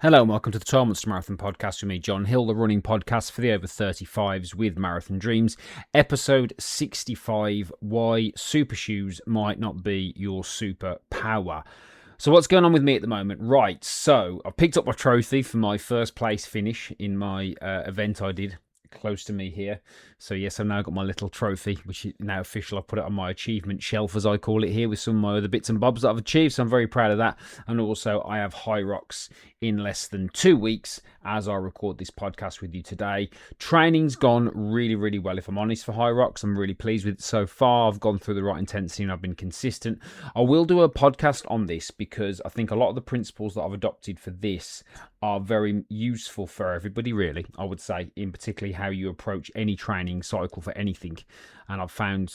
Hello and welcome to the 12 Months to Marathon podcast with me, John Hill, the running podcast for the over 35s with Marathon Dreams. Episode 65, Why Super Shoes Might Not Be Your Superpower. So what's going on with me at the moment? Right, so I picked up my trophy for my first place finish in my event I did close to me here. So yes, I've now got my little trophy, which is now official. I've put it on my achievement shelf, as I call it here, with some of my other bits and bobs that I've achieved. So I'm very proud of that. And also I have High Rocks in less than 2 weeks as I record this podcast with you today. Training's gone really, really well, if I'm honest, for High Rocks. I'm really pleased with it so far. I've gone through the right intensity and I've been consistent. I will do a podcast on this because I think a lot of the principles that I've adopted for this are very useful for everybody, really, I would say, in particularly how you approach any training cycle for anything. And I've found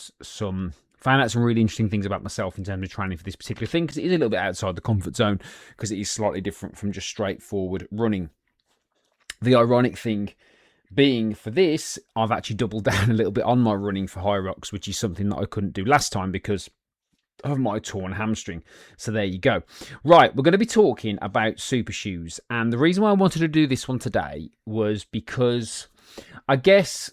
out some really interesting things about myself in terms of training for this particular thing, because it is a little bit outside the comfort zone, because it is slightly different from just straightforward running. The ironic thing being for this, I've actually doubled down a little bit on my running for High Rocks, which is something that I couldn't do last time because of my torn hamstring. So there you go. Right, we're going to be talking about super shoes. And the reason why I wanted to do this one today was because I guess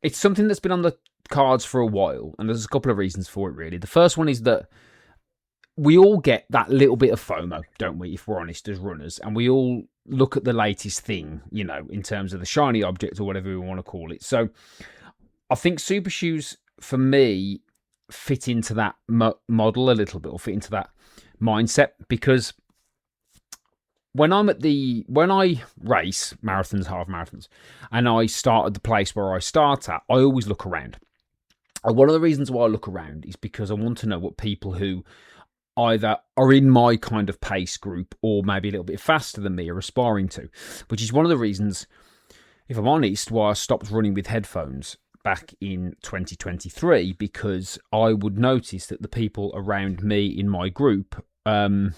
it's something that's been on the cards for a while, and there's a couple of reasons for it, really. The first one is that we all get that little bit of FOMO, don't we, if we're honest, as runners, and we all look at the latest thing, you know, in terms of the shiny object or whatever we want to call it. So I think super shoes, for me, fit into that model a little bit, or fit into that mindset, because when I race marathons, half marathons, and I start at the place where I start at, I always look around. And one of the reasons why I look around is because I want to know what people who either are in my kind of pace group or maybe a little bit faster than me are aspiring to, which is one of the reasons, if I'm honest, why I stopped running with headphones back in 2023, because I would notice that the people around me in my group, a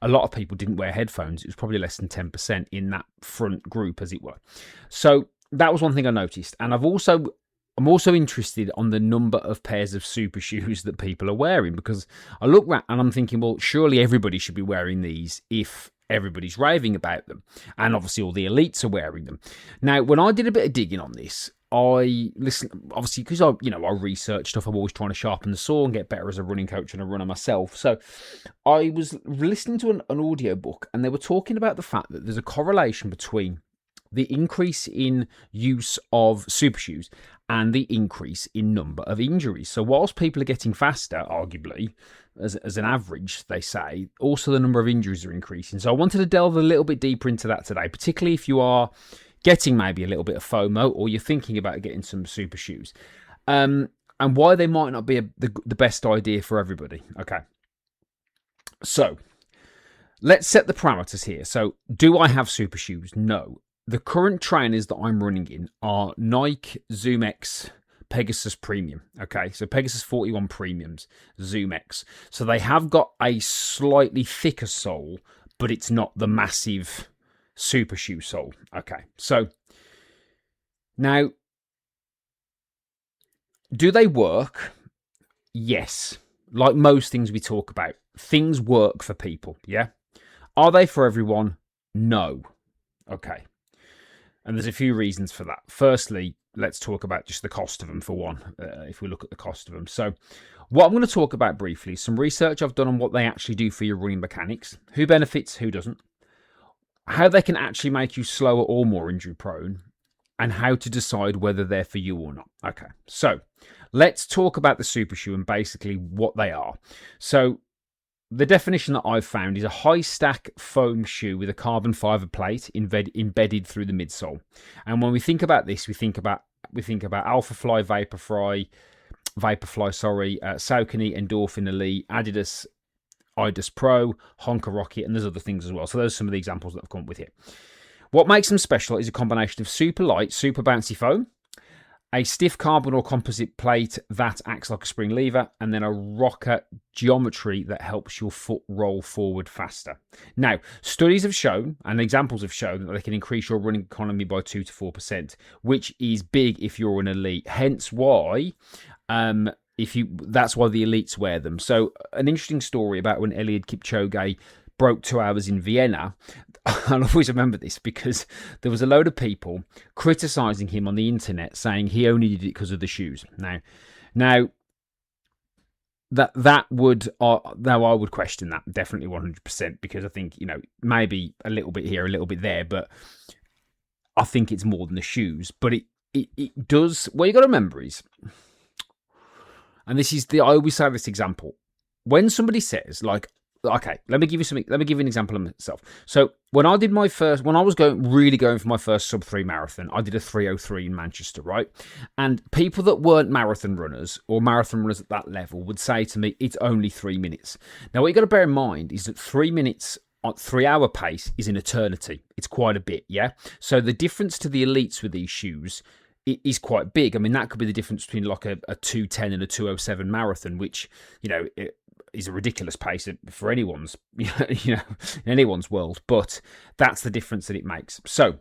lot of people didn't wear headphones. It was probably less than 10% in that front group, as it were. So that was one thing I noticed. And I'm also interested on the number of pairs of super shoes that people are wearing, because I look around and I'm thinking, well, surely everybody should be wearing these if everybody's raving about them. And obviously all the elites are wearing them. Now, when I did a bit of digging on this, I listened, obviously, because I research stuff. I'm always trying to sharpen the saw and get better as a running coach and a runner myself. So I was listening to an audio book, and they were talking about the fact that there's a correlation between the increase in use of super shoes and the increase in number of injuries. So whilst people are getting faster, arguably, as an average, they say, also the number of injuries are increasing. So I wanted to delve a little bit deeper into that today, particularly if you are getting maybe a little bit of FOMO, or you're thinking about getting some super shoes, and why they might not be the best idea for everybody. Okay, so let's set the parameters here. So do I have super shoes? No. The current trainers that I'm running in are Nike Zoom X Pegasus Premium. Okay, so Pegasus 41 Premiums, Zoom X. So they have got a slightly thicker sole, but it's not the massive super shoe sole. Okay, so now, do they work? Yes. Like most things we talk about, things work for people. Yeah. Are they for everyone? No. Okay. And there's a few reasons for that. Firstly, let's talk about just the cost of them, for one, if we look at the cost of them. So what I'm going to talk about briefly is some research I've done on what they actually do for your running mechanics, who benefits, who doesn't, how they can actually make you slower or more injury prone, and how to decide whether they're for you or not. Okay, so let's talk about the super shoe and basically what they are. So the definition that I've found is a high stack foam shoe with a carbon fiber plate embedded through the midsole. And when we think about this, we think about Alphafly, Vaporfly, Saucony, Endorphin Elite, Adidas Idus Pro, Honka Rocket, and there's other things as well. So those are some of the examples that I've come up with here. What makes them special is a combination of super light, super bouncy foam, a stiff carbon or composite plate that acts like a spring lever, and then a rocker geometry that helps your foot roll forward faster. Now, studies have shown, and examples have shown, that they can increase your running economy by 2 to 4%, which is big if you're an elite. Hence why that's why the elites wear them. So an interesting story about when Eliud Kipchoge broke 2 hours in Vienna. I'll always remember this because there was a load of people criticizing him on the internet, saying he only did it because of the shoes. Now that would now I would question that definitely 100%, because I think, maybe a little bit here, a little bit there, but I think it's more than the shoes. But it does. What you got to remember is, and this is I always say this example, when somebody says, like, okay, let me give you something. Let me give you an example of myself. So when I was going for my first sub-3 marathon, I did a 3:03 in Manchester, right? And people that weren't marathon runners or marathon runners at that level would say to me, it's only 3 minutes. Now, what you got to bear in mind is that 3 minutes on 3-hour pace is an eternity. It's quite a bit, yeah? So the difference to the elites with these shoes is quite big. I mean, that could be the difference between like a 2:10 and a 2:07 marathon, which, is a ridiculous pace for anyone's, in anyone's world. But that's the difference that it makes. So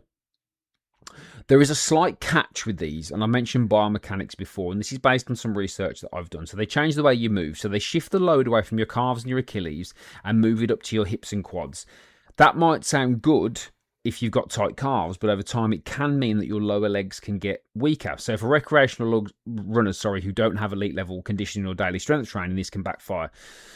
there is a slight catch with these, and I mentioned biomechanics before, and this is based on some research that I've done. So they change the way you move. So they shift the load away from your calves and your Achilles and move it up to your hips and quads. That might sound good if you've got tight calves, but over time it can mean that your lower legs can get weaker. So for recreational runners, who don't have elite level conditioning or daily strength training, this can backfire.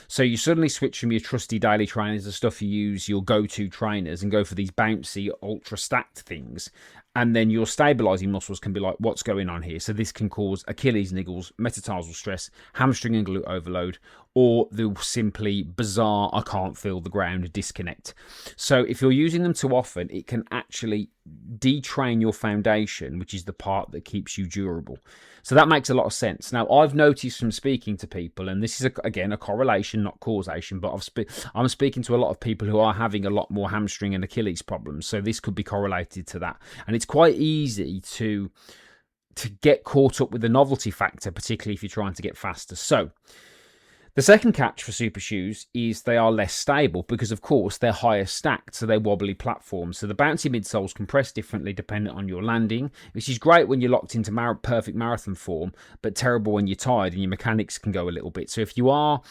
So you suddenly switch from your trusty daily trainers, the stuff you use, your go-to trainers, and go for these bouncy, ultra stacked things. And then your stabilizing muscles can be like, what's going on here? So this can cause Achilles niggles, metatarsal stress, hamstring and glute overload, or the simply bizarre, I can't feel the ground disconnect. So if you're using them too often, it can actually detrain your foundation, which is the part that keeps you durable. So that makes a lot of sense. Now, I've noticed from speaking to people, and this is, again, a correlation, not causation, but I'm speaking to a lot of people who are having a lot more hamstring and Achilles problems. So this could be correlated to that. And it's quite easy to get caught up with the novelty factor, particularly if you're trying to get faster. So the second catch for super shoes is they are less stable because, of course, they're higher stacked, so they're wobbly platforms. So the bouncy midsoles compress differently dependent on your landing, which is great when you're locked into perfect marathon form, but terrible when you're tired and your mechanics can go a little bit. So if you are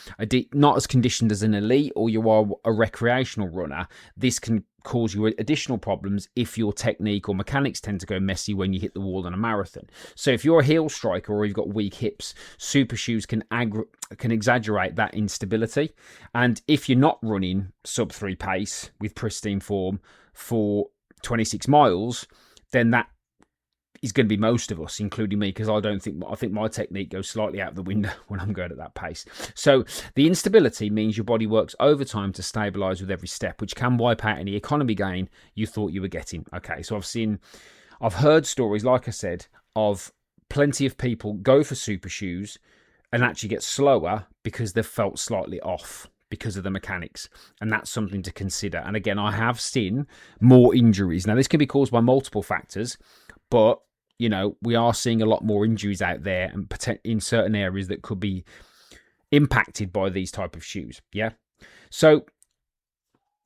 not as conditioned as an elite, or you are a recreational runner, this can cause you additional problems if your technique or mechanics tend to go messy when you hit the wall on a marathon. So if you're a heel striker or you've got weak hips, super shoes can exaggerate that instability. And if you're not running sub-3 pace with pristine form for 26 miles, then that is going to be most of us, including me, because I think my technique goes slightly out the window when I'm going at that pace. So the instability means your body works overtime to stabilize with every step, which can wipe out any economy gain you thought you were getting. Okay, so I've heard stories, like I said, of plenty of people go for super shoes and actually get slower because they've felt slightly off because of the mechanics, and that's something to consider. And again, I have seen more injuries. Now, this can be caused by multiple factors, but we are seeing a lot more injuries out there, and in certain areas that could be impacted by these type of shoes. Yeah. So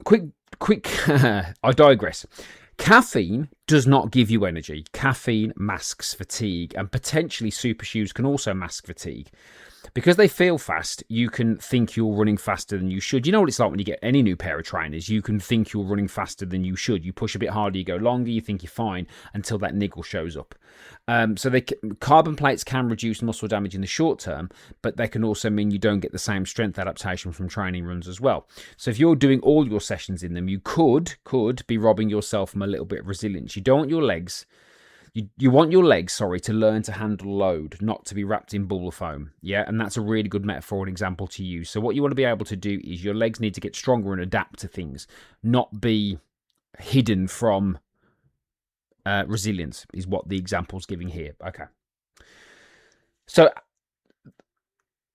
quick, I digress. Caffeine does not give you energy. Caffeine masks fatigue, and potentially super shoes can also mask fatigue. Because they feel fast, you can think you're running faster than you should. You know what it's like when you get any new pair of trainers. You can think you're running faster than you should. You push a bit harder, you go longer, you think you're fine until that niggle shows up. So carbon plates can reduce muscle damage in the short term, but they can also mean you don't get the same strength adaptation from training runs as well. So if you're doing all your sessions in them, you could be robbing yourself from a little bit of resilience. You don't want your legs... You want your legs, to learn to handle load, not to be wrapped in bubble foam. Yeah, and that's a really good metaphor and example to use. So what you want to be able to do is your legs need to get stronger and adapt to things, not be hidden from resilience, is what the example's giving here. Okay. So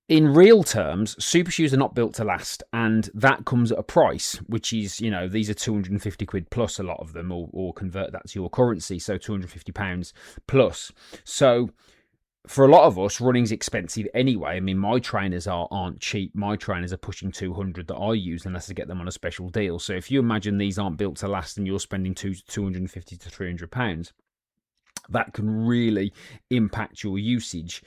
in real terms, super shoes are not built to last, and that comes at a price, which is, these are 250 quid plus, a lot of them, or convert that to your currency, so 250 pounds plus. So for a lot of us, running's expensive anyway. I mean, my trainers aren't cheap. My trainers are pushing 200 that I use unless I get them on a special deal. So if you imagine these aren't built to last and you're spending 250 to 300 pounds, that can really impact your usage.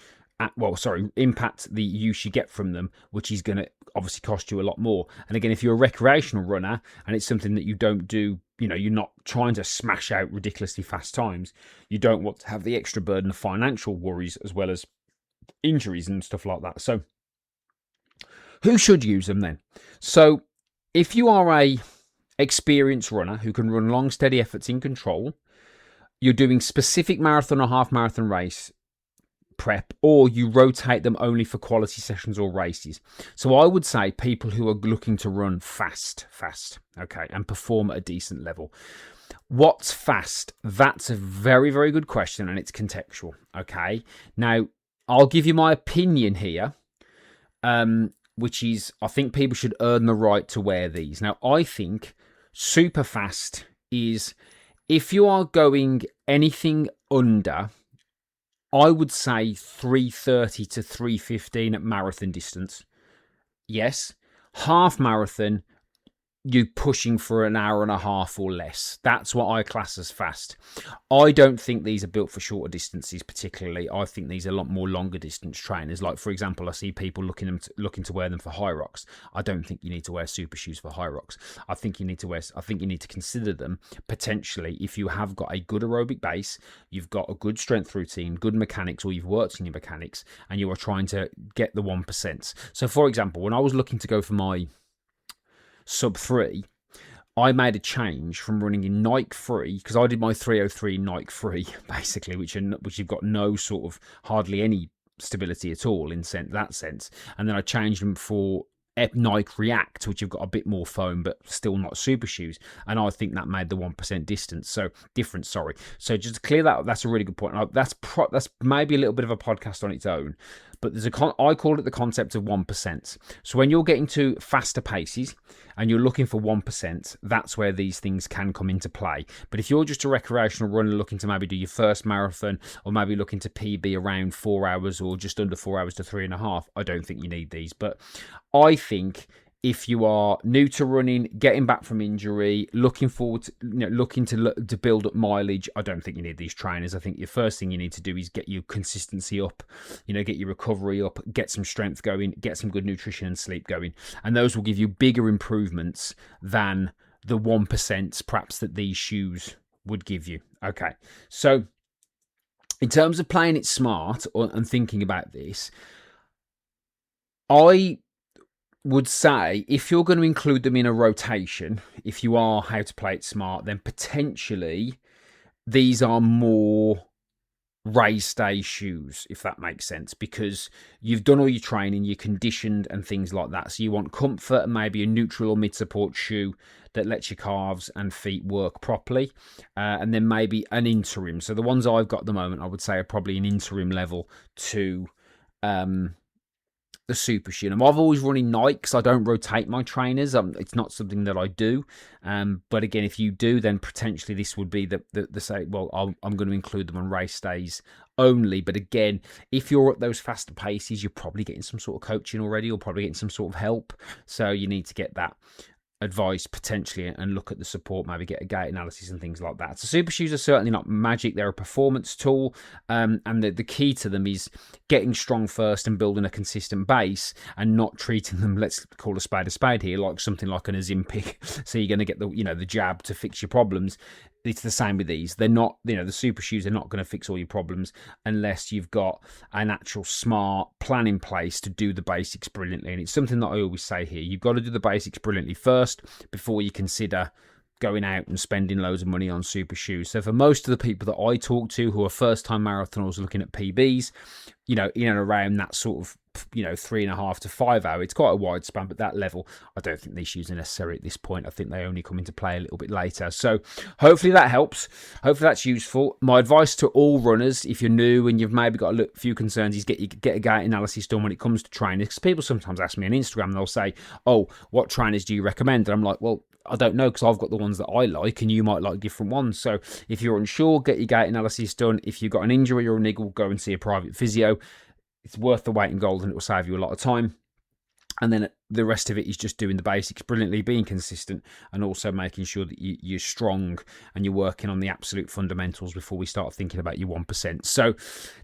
Impact the use you get from them, which is going to obviously cost you a lot more. And again, if you're a recreational runner and it's something that you don't do you're not trying to smash out ridiculously fast times. You don't want to have the extra burden of financial worries as well as injuries and stuff like that. So who should use them then? So if you are a experienced runner who can run long, steady efforts in control, you're doing specific marathon or half marathon race prep, or you rotate them only for quality sessions or races. So I would say people who are looking to run fast, okay, and perform at a decent level. What's fast? That's a very, very good question, and it's contextual, okay? Now, I'll give you my opinion here, which is I think people should earn the right to wear these. Now, I think super fast is if you are going anything under, I would say 3:30 to 3:15 at marathon distance. Yes. Half marathon, you're pushing for an hour and a half or less. That's what I class as fast. I don't think these are built for shorter distances particularly. I think these are a lot more longer distance trainers. Like, for example, I see people looking to wear them for high rocks. I don't think you need to wear super shoes for high rocks. I think you need to consider them potentially if you have got a good aerobic base, you've got a good strength routine, good mechanics, or you've worked in your mechanics, and you are trying to get the 1%. So, for example, when I was looking to go for my sub 3, I made a change from running in Nike Free, because I did my 303 Nike Free basically, which you've got no sort of hardly any stability at all in that sense, and then I changed them for Nike React, which have got a bit more foam but still not super shoes, and I think that made the 1% difference. So just to clear that, that's a really good point. That's maybe a little bit of a podcast on its own, but I call it the concept of 1%. So when you're getting to faster paces and you're looking for 1%, that's where these things can come into play. But if you're just a recreational runner looking to maybe do your first marathon, or maybe looking to PB around 4 hours or just under 4 hours to 3.5, I don't think you need these. But I think if you are new to running, getting back from injury, looking to build up mileage, I don't think you need these trainers. I think your first thing you need to do is get your consistency up, get your recovery up, get some strength going, get some good nutrition and sleep going, and those will give you bigger improvements than the 1% perhaps that these shoes would give you. Okay, so in terms of playing it smart and thinking about this, I would say if you're going to include them in a rotation, if you are how to play it smart, then potentially these are more race day shoes, if that makes sense, because you've done all your training, you're conditioned and things like that. So you want comfort and maybe a neutral or mid-support shoe that lets your calves and feet work properly, and then maybe an interim. So the ones I've got at the moment, I would say, are probably an interim level to the super shoe. And I've always run in Nike because I don't rotate my trainers. It's not something that I do. But again, if you do, then potentially this would be the say, well, I'm going to include them on race days only. But again, if you're at those faster paces, you're probably getting some sort of coaching already, or probably getting some sort of help. So you need to get that advice potentially and look at the support, maybe get a gait analysis and things like that. So super shoes are certainly not magic. They're a performance tool, and the key to them is getting strong first and building a consistent base, and not treating them, let's call a spade here, like something like an Ozempic. So you're going to get the jab to fix your problems. It's the same with these. They're not, the super shoes are not going to fix all your problems unless you've got an actual smart plan in place to do the basics brilliantly. And it's something that I always say here. You've got to do the basics brilliantly first before you consider going out and spending loads of money on super shoes. So for most of the people that I talk to who are first-time marathoners looking at PBs, in and around that sort of 3.5 to 5 hour, it's quite a wide span, but that level, I don't think these shoes are necessary at this point. I think they only come into play a little bit later. So hopefully that helps. Hopefully that's useful. My advice to all runners, if you're new and you've maybe got a few concerns, is get a gait analysis done when it comes to training. Because people sometimes ask me on Instagram, and they'll say, oh, what trainers do you recommend? And I'm like, well, I don't know, because I've got the ones that I like and you might like different ones. So if you're unsure, get your gait analysis done. If you've got an injury or a niggle, go and see a private physio. It's worth the weight in gold, and it will save you a lot of time. And then the rest of it is just doing the basics brilliantly, being consistent, and also making sure that you're strong and you're working on the absolute fundamentals before we start thinking about your 1%. So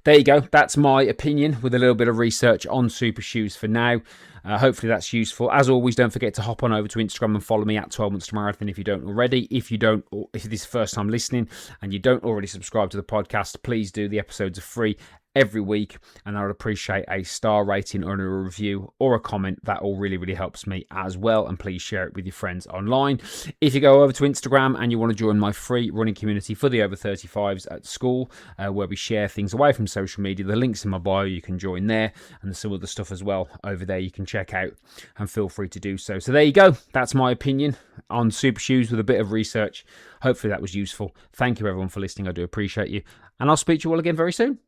there you go. That's my opinion with a little bit of research on super shoes for now. Hopefully that's useful. As always, don't forget to hop on over to Instagram and follow me at 12 Months to Marathon if you don't already. If this is the first time listening and you don't already subscribe to the podcast, please do. The episodes are free every week, and I would appreciate a star rating or a review or a comment. That all really, really helps me as well, and please share it with your friends online. If you go over to Instagram and you want to join my free running community for the over 35s at school, where we share things away from social media, the link's in my bio, you can join there, and there's some other stuff as well over there you can check out, and feel free to do so. So there you go. That's my opinion on super shoes with a bit of research. Hopefully that was useful. Thank you everyone for listening. I do appreciate you, and I'll speak to you all again very soon.